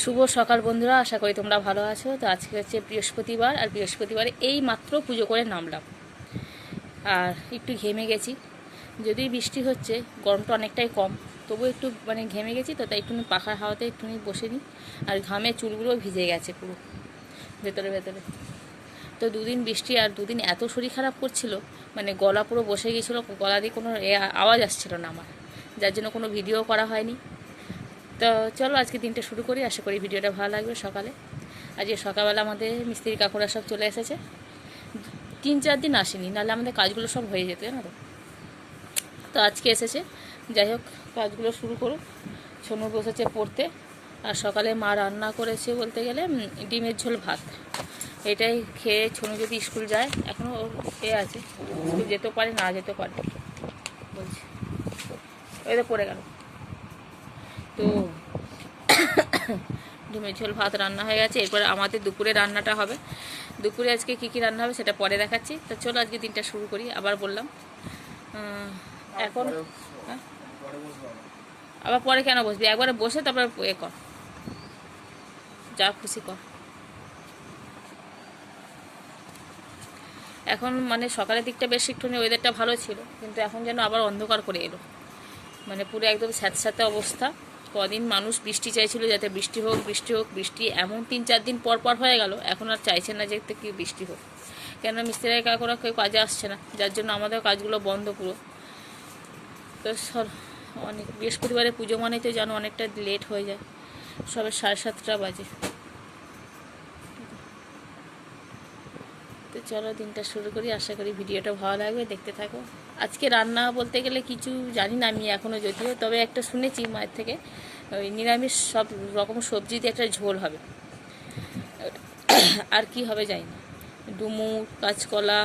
শুভ সকাল বন্ধুরা, আশা করি তোমরা ভালো আছো। তো আজকে হচ্ছে বৃহস্পতিবার, আর বৃহস্পতিবারে এই মাত্র পুজো করে নামলাম, আর একটু ঘেমে গেছি। যদি বৃষ্টি হচ্ছে, গরমটা অনেকটাই কম, তবু একটু ঘেমে গেছি, তো তাই একটু পাখার হাওয়াতে একটুখানি বসে নিই। আর ঘামে চুলগুলো ভিজে গেছে পুরো ভেতরে ভেতরে। তো দুদিন বৃষ্টি, আর দুদিন এত শরীর খারাপ করছিল, গলা পুরো বসে গিয়েছিলো, গলা দিয়ে কোনো আওয়াজ আসছিল না আমার, যার জন্য কোনো ভিডিও করা হয়নি। তো চলো আজকে দিনটা শুরু করি, আশা করি ভিডিওটা ভালো লাগবে। সকালে আজকে সকালবেলা আমাদের মিস্ত্রি কাকুরা সব চলে এসেছে, 3-4 দিন আসেনি, নাহলে আমাদের কাজগুলো সব হয়ে যেত, জানো তো। তো আজকে এসেছে, যাই হোক কাজগুলো শুরু করুক। ছোনু বসেছে পড়তে, আর সকালে মা রান্না করেছে বলতে গেলে ডিমের ঝোল ভাত। এটাই খেয়ে ছোনু যদি স্কুল যায়, এখনও ওর আছে, স্কুল যেতেও পারে না যেতেও পারে, বলছে ওই তো পড়ে গেল। তো ডিমের ঝোল ভাত রান্না হয়ে গেছে। এরপরে আমাদের দুপুরে রান্নাটা হবে। দুপুরে আজকে কী রান্না হবে সেটা পরে দেখাচ্ছি। তো চলো আজকে দিনটা শুরু করি। আবার বললাম এখন আবার পরে কেন বসবি, একবারে বসে তারপরে কর, যা খুশি কর। এখন সকালের দিকটা বেশ একটুখানি ওয়েদারটা ভালো ছিল, কিন্তু এখন যেন আবার অন্ধকার করে এলো, পুরো একদম স্যাঁতস্যাঁতে অবস্থা। কদিন মানুষ বৃষ্টি চাইছিল, যাতে বৃষ্টি হোক বৃষ্টি হোক, বৃষ্টি এমন 3-4 দিন পর পর হয়ে গেল, এখন আর চাইছে না যে কি বৃষ্টি হোক। কেন মিস্ত্রি কাকুরা কেউ কাজে আসছে না, যার জন্য আমাদের কাজগুলো বন্ধ পুরো। তো অনেক বৃহস্পতিবারে পুজো মানেই তো জানো অনেকটা লেট হয়ে যায়, সবে 7:30 বাজে। তো চলো দিনটা শুরু করি, আশা করি ভিডিওটা ভালো লাগবে, দেখতে থাকো। আজকে রান্না বলতে গেলে কিছু জানি না আমি এখনও, যদিও তবে একটা শুনেছি মায়ের থেকে, ওই নিরামিষ সব রকম সবজি দিয়ে একটা ঝোল হবে, আর কি হবে জানি না, ডুমুর, কাঁচকলা,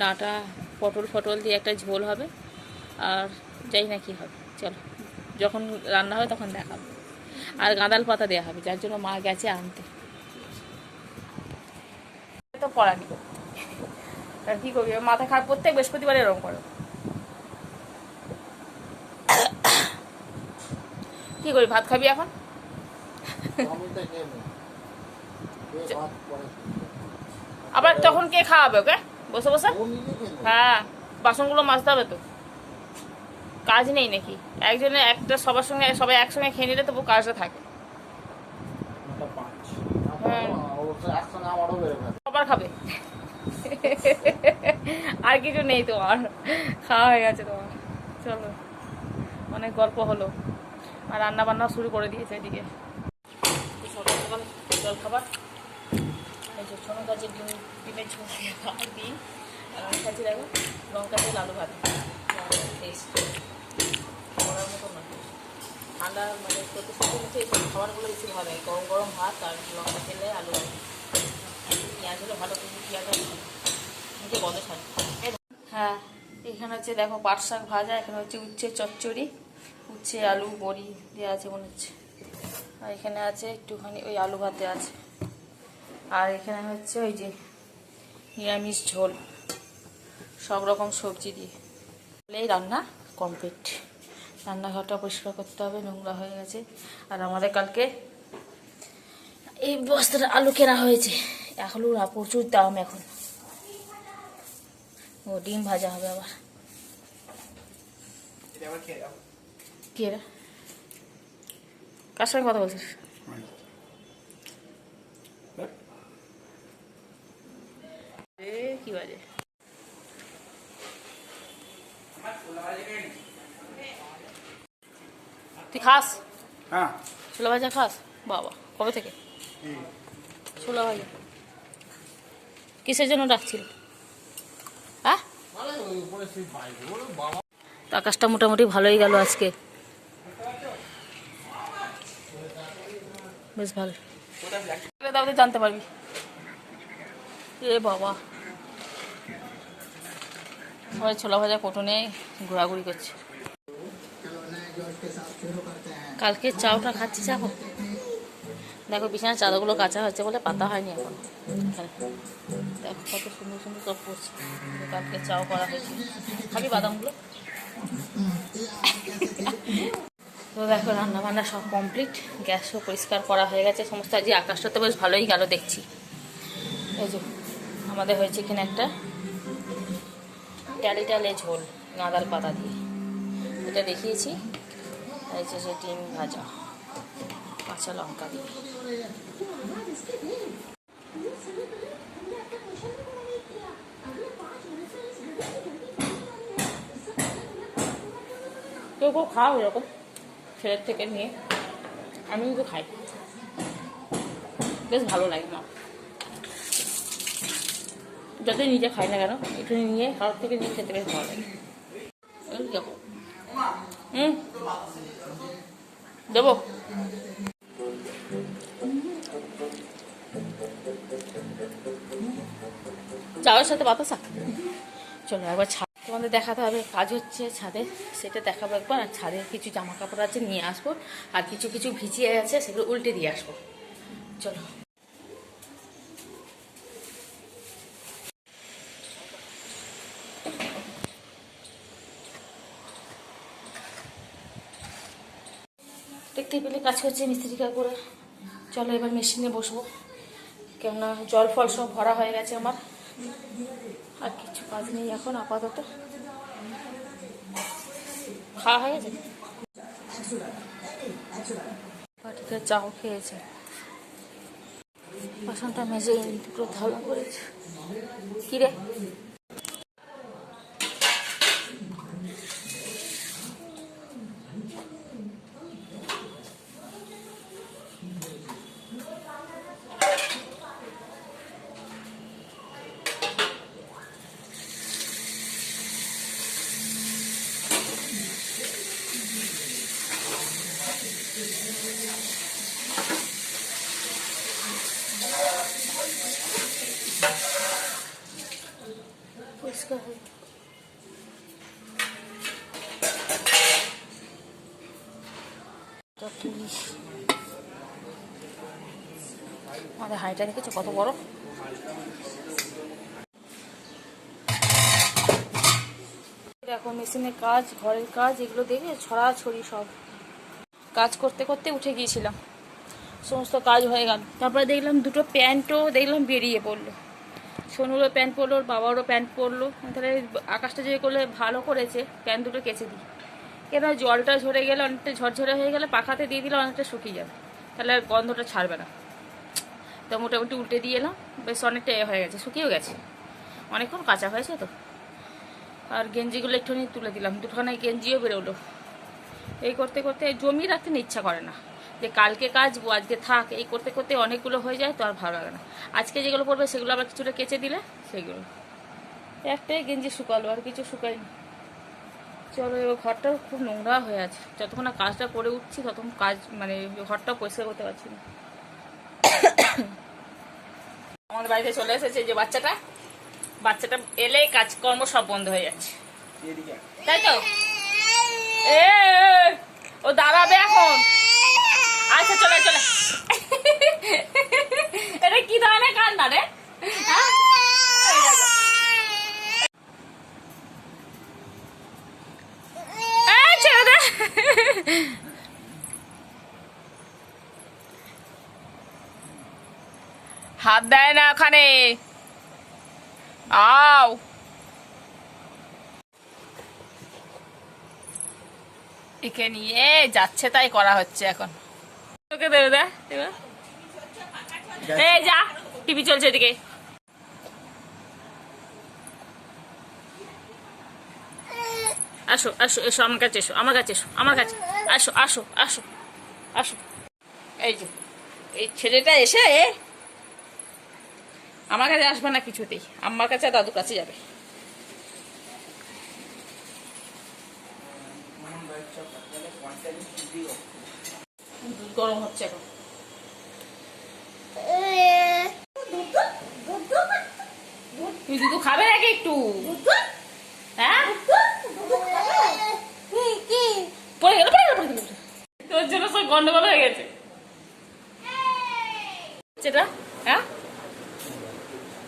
ডাঁটা, পটল ফটল দিয়ে একটা ঝোল হবে, আর জানি না কী হবে। চলো যখন রান্না হবে তখন দেখাবো। আর গাঁদাল পাতা দেওয়া হবে, যার জন্য মা গেছে আনতে। তো পড়ানি আর কী করবি, মাথা খারাপ, প্রত্যেক বৃহস্পতিবার এরকম করো। কী করি, ভাত খাবি এখন? আবার তখন কে খাওয়াবে ওকে বসে বসে? হ্যাঁ, বাসনগুলো মাজতে হবে তো, কাজ নেই নাকি? একজনে একটা সবার সঙ্গে সবাই একসঙ্গে খেয়ে নিলে তবু কাজটা থাকে। সবার খাবে, আর কিছু নেই তোমার, খাওয়া হয়ে গেছে তোমার। চলো, অনেক গল্প হলো, আর রান্না বান্নাও শুরু করে দিয়েছে এদিকে। সকাল সকাল জল খাবার, এই যে ছোটো গাছের ডিমের ঝোল দিই, আর আমি খাচ্ছি দেখো লঙ্কা তেল আলু ভাত। টেস্ট করার মতো না, ঠান্ডা সত্যি সত্যি হচ্ছে এইসব খাবারগুলো বেশি ভালো হয়, গরম গরম ভাত আর লঙ্কা তেলে আলু ভাত। পেঁয়াজ হলে ভালো, কিন্তু পেঁয়াজ নিজে গন্ধ ছাড়ে। হ্যাঁ, এখানে হচ্ছে দেখো পাট শাক ভাজা, এখানে হচ্ছে উচ্ছে চচ্চড়ি, উচ্ছে আলু বড়ি দেওয়া আছে মনে হচ্ছে, আর এখানে আছে একটুখানি ওই আলু ভাতে আছে, আর এখানে হচ্ছে ওই যে নিরামিষ ঝোল, সব রকম সবজি দিয়ে। এই রান্না কমপ্লিট। রান্নাঘরটা পরিষ্কার করতে হবে, নোংরা হয়ে গেছে। আর আমাদের কালকে এই বস্তাটা আলু কেনা হয়েছে, আলুর প্রচুর দাম এখন। ও ডিম ভাজা হবে আবার। কে রে, কার সঙ্গে কথা বলছিস? কি বাজে, তুই খাস? হ্যাঁ, ছোলা ভাজা খাস? বাবা, কবে থেকে ছোলা ভাজা? কিসের জন্য ডাকছিল? হ্যাঁ, আকাশটা মোটামুটি ভালোই গেল আজকে, বেশ ভালো। তাহলে জানতে পারবি। এ বাবা, সবাই ছোলা ভাজা কোটনে ঘোরাঘুরি করছে। কালকে চাউটা খাচ্ছি এখন, দেখো বিছানার চাদরগুলো কাঁচা হচ্ছে বলে পাতা হয়নি এখন। এখানে দেখো কত সুন্দর সুন্দর সব পড়ছে, কালকে চাও করা হয়েছে। খাবি বাদামগুলো? তো দেখো রান্না বান্না সব কমপ্লিট, গ্যাসও পরিষ্কার করা হয়ে গেছে সমস্ত। আজকে আকাশটা তো বেশ ভালোই গেল দেখছি। এই যে আমাদের হয়েছে এখানে একটা টালে ঝোল গাঁদাল পাতা দিয়ে, এটা দেখিয়েছি। এই যে ডিম ভাজা কাঁচা লঙ্কা দিয়ে। কেউ কেউ খাও এরকম ছেলের থেকে নিয়ে, আমি কিন্তু খাই, বেশ ভালো লাগে না। যাতে নিজে খাই না কেন একটু নিয়ে কারোর থেকে নিয়ে খেতে বেশ ভালো লাগে। দেবো চাওয়ার সাথে বাতাসা। চলো একবার ছাদ তোমাদের দেখাতে হবে, কাজ হচ্ছে ছাদে, সেটা দেখাবো একবার। আর ছাদের কিছু জামা কাপড় আছে নিয়ে আসবো, আর কিছু কিছু ভিজিয়ে আছে সেগুলো উল্টে দিয়ে আসবো। চলো দেখতে পেলে কাজ করছে মিস্ত্রি করে। চলো এবার মেশিনে বসবো, কেননা জল ফল সব ভরা হয়ে গেছে আমার, আর কিছু কাজ নেই এখন আপাতত। খাওয়া হয়ে গেছে, বাটিতে চাও খেয়েছে, বাসনটা মেজে দুটো থালা করেছে। কিরে পরিষ্কার হয়ে আমাদের হাঁড়িটা দেখেছো কত বড়। দেখো মেশিনের কাজ, ঘরের কাজ, এগুলো দেখে ছড়াছড়ি সব কাজ করতে করতে উঠে গিয়েছিলাম, সমস্ত কাজ হয়ে গেল। তারপরে দেখলাম দুটো প্যান্টও দেখলাম বেরিয়ে পড়লো, সোনুরও প্যান্ট পরলো, ওর বাবারও প্যান্ট পরলো। তাহলে আকাশটা যে করলে ভালো করেছে, প্যান্ট দুটো কেচে দিই, কেন জলটা ঝরে গেলে অনেকটা ঝরঝরে হয়ে গেলে পাখাতে দিয়ে দিলে অনেকটা শুকিয়ে যাবে, তাহলে আর গন্ধটা ছাড়বে না। তো মোটামুটি উল্টে দিয়ে এলাম, বেশ অনেকটা হয়ে গেছে, শুকিয়েও গেছে, অনেকক্ষণ কাঁচা হয়েছে তো। আর গেঞ্জিগুলো একটুখানি তুলে দিলাম, দুটোখানে গেঞ্জিও বেরোলো। এই করতে করতে জমিয়ে রাখতে ইচ্ছা করে না, যে কালকে কাচবো আজকে থাক, এই করতে করতে অনেকগুলো হয়ে যায় তো আর ভালো লাগে না। আজকে যেগুলো পড়বে সেগুলো আবার কিছুটা কেচে দিলে সেগুলো একটাই গেঞ্জি শুকালো, আর কিছু শুকায়নি। চলো এবার ঘরটাও খুব নোংরা হয়ে আছে, যতক্ষণ না কাজটা করে উঠছি ততক্ষণ কাজ মানে ঘরটাও পরিষ্কার করতে পারছি না। আমাদের বাড়িতে চলে এসেছে যে বাচ্চাটা এলেই কাজকর্ম সব বন্ধ হয়ে যাচ্ছে, তাই তো? ও দাঁড়াবে এখন, আচ্ছা চলে চলে। এটা কি ধরনের কান্না রে? হাত দেয় না ওখানে, আও একে নিয়ে যাচ্ছে তাই করা হচ্ছে এখন। তোকে দেবে দে, এই যা টিভি চলছে এদিকে। আসো আসো এসো আমার কাছে, এসো আমার কাছে, এসো আমার কাছে, আসো আসো আসো আসো। এই যে এই ছেলেটা এসে আমার কাছে আসবে না কিছুতেই, আমার কাছে দাদুর কাছে যাবে। গরম হচ্ছে এখন, তুই দুধ খাবে নাকি একটু? হ্যাঁ পড়ে গেল, তোর জন্য সব গন্ডগোল হয়ে গেছে সেটা। হ্যাঁ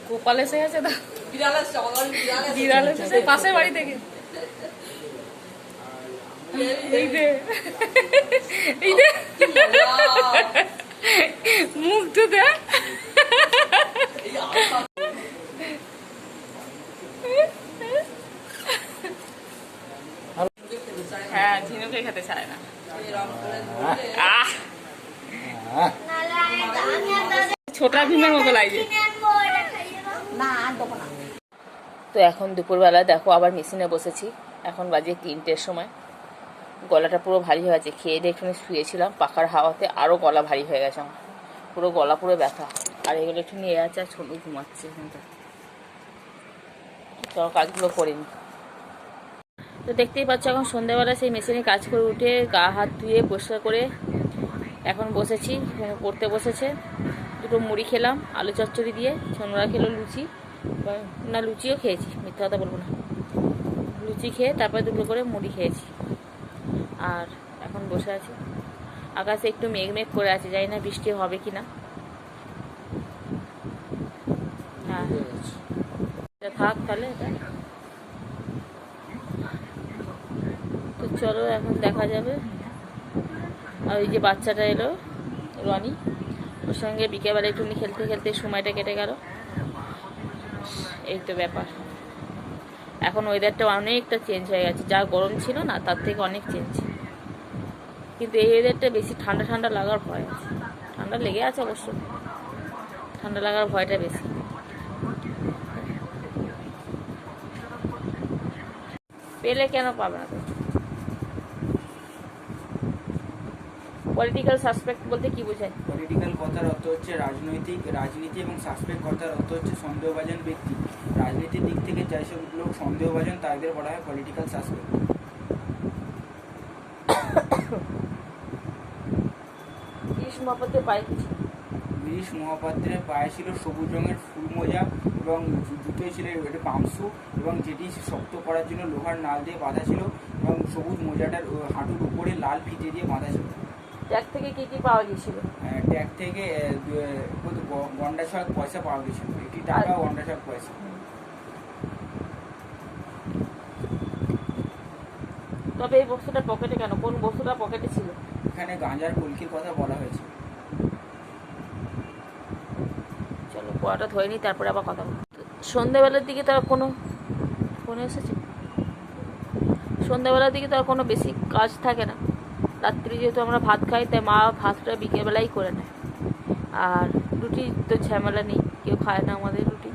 গোপাল এসে গেছে, বিড়াল এসেছে পাশের বাড়ি থেকে। এই যে এই যে মুখ তো দে হ্যাঁ ঝিনুকে খেতে চায় না ছোটা ভীমের মতো লাগছে। তো এখন দুপুরবেলা দেখো আবার মেশিনে বসেছি। এখন বাজে 3টের সময়। গলাটা পুরো ভারী হয়ে গেছে, খেয়ে দিয়ে একটু শুয়েছিলাম, পাখার হাওয়াতে আরও গলা ভারী হয়ে গেছে আমার, পুরো গলা পুরো ব্যথা। আর এগুলো একটু নিয়ে আছে আর ছোটো ঘুমাচ্ছে এখানটা। চলো কাজগুলো করিনি। তো দেখতেই পাচ্ছ এখন সন্ধ্যাবেলা সেই মেশিনে কাজ করে উঠে গা হাত ধুয়ে পরিষ্কার করে এখন বসেছি, পড়তে বসেছে। দুটো মুড়ি খেলাম আলু চচ্চড়ি দিয়ে, সোনরা খেলো লুচি, না লুচিও খেয়েছি, মিথ্যা কথা বলবো না, লুচি খেয়ে তারপরে দুটো করে মুড়ি খেয়েছি। আর এখন বসে আছি, আকাশে একটু মেঘ মেঘ করে আছে, জানি না বৃষ্টি হবে কি না। হ্যাঁ থাক তাহলে এটা। তো চলো এখন দেখা যাবে। আর ওই যে বাচ্চাটা এলো রনি, ওর সঙ্গে বিকেলবেলা একটুখানি খেলতে খেলতে সময়টা কেটে গেল। এই তো ব্যাপার। এখন ওয়েদারটা অনেকটা চেঞ্জ হয়ে গেছে, যা গরম ছিল না তার থেকে অনেক চেঞ্জ। কিন্তু এই ওয়েদারটা বেশি ঠান্ডা ঠান্ডা লাগার ভয় আছে। ঠান্ডা লেগে আছে অবশ্য, ঠান্ডা লাগার ভয়টা বেশি। পেলে কেন পাবে না? পলিটিক্যাল সাসপেক্ট বলতে কি বোঝায়? পলিটিক্যাল কথার অর্থ হচ্ছে রাজনীতি এবং সাসপেক্ট কথার অর্থ হচ্ছে সন্দেহভাজন ব্যক্তি। রাজনীতির দিক থেকে যেসব লোক সন্দেহভাজন তাদের বলা হয় পলিটিক্যাল সাসপেক্ট। গিরিশ মহাপাত্রের পায়ে কি ছিল? গিরিশ মহাপাত্রের পায়ে ছিল সবুজ রঙের ফুল মোজা এবং জুতোয় ছিল একটা পামসু, এবং যেটি শক্ত করার জন্য লোহার নাল দিয়ে বাঁধা ছিল, এবং সবুজ মোজাটার হাঁটুর উপরে লাল ফিতে দিয়ে বাঁধা ছিল। ট্যাগ থেকে কি কি পাওয়া গিয়েছিল? ট্যাগ থেকে গন্ডা ছয়েক পয়সা পাওয়া গেছিল, একটি টাকা গন্ডা ছয়েক পয়সা। তবে এই বস্তুটা পকেটে কেন? কোন বস্তুটা পকেটে ছিল? এখানে গাঁজার কলকির কথা বলা হয়েছে। চলো পড়াটা ধরে নিই, তারপরে আবার কথা বলবো। সন্ধ্যাবেলার দিকে তার কোনো ফোনে এসেছে, সন্ধ্যাবেলার দিকে তার কোনো বেশি কাজ থাকে না। রাত্রি যেহেতু আমরা ভাত খাই, তাই মা ভাতটা বিকেলবেলাই করে নেয়। আর রুটি তো ঝামেলা নেই, কেউ খায় না আমাদের রুটি,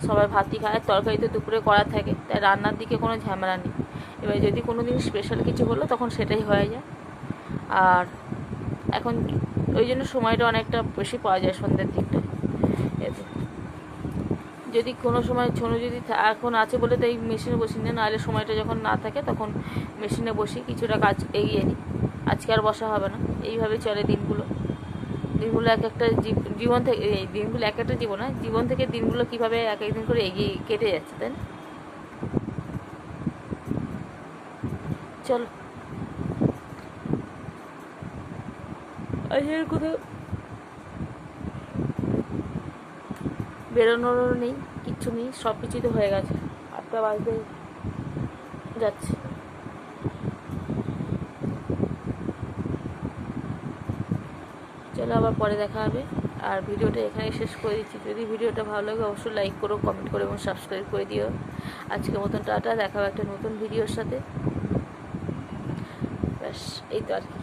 সবাই ভাতই খায়। তরকারি তো দুপুরে করা থাকে, তাই রান্নার দিকে কোনো ঝামেলা নেই। এবার যদি কোনো দিন স্পেশাল কিছু হলো তখন সেটাই হয়ে যায়। আর এখন ওই জন্য সময়টা অনেকটা বেশি পাওয়া যায় সন্ধ্যের দিকটায়। এতে যদি কোনো সময় ছোনো যদি এখন আছে বলে তাই মেশিনে বসি না, নাহলে সময়টা যখন না থাকে তখন মেশিনে বসি, কিছুটা কাজ এগিয়ে নিই। আজকে আর বসা হবে না, এইভাবে চলে দিনগুলো। দিনগুলো এক একটা জীবন থেকে, এই দিনগুলো এক একটা জীবন হয়, জীবন থেকে দিনগুলো কীভাবে এক একদিন করে এগিয়ে কেটে যাচ্ছে, তাই না? চলো আজকের কোথাও বেরোনোরও নেই, কিচ্ছু নেই, সব কিছুই তো হয়ে গেছে। 8টা বাজতে যাচ্ছে। চলো আবার পরে দেখা হবে। আর ভিডিওটা এখানেই শেষ করে দিচ্ছি। যদি ভিডিওটা ভালো লাগে অবশ্যই লাইক করো, কমেন্ট করো এবং সাবস্ক্রাইব করে দিও। আজকের মতন টাটা, দেখা হবে একটা নতুন ভিডিওর সাথে। ব্যাস এই তো আর কি।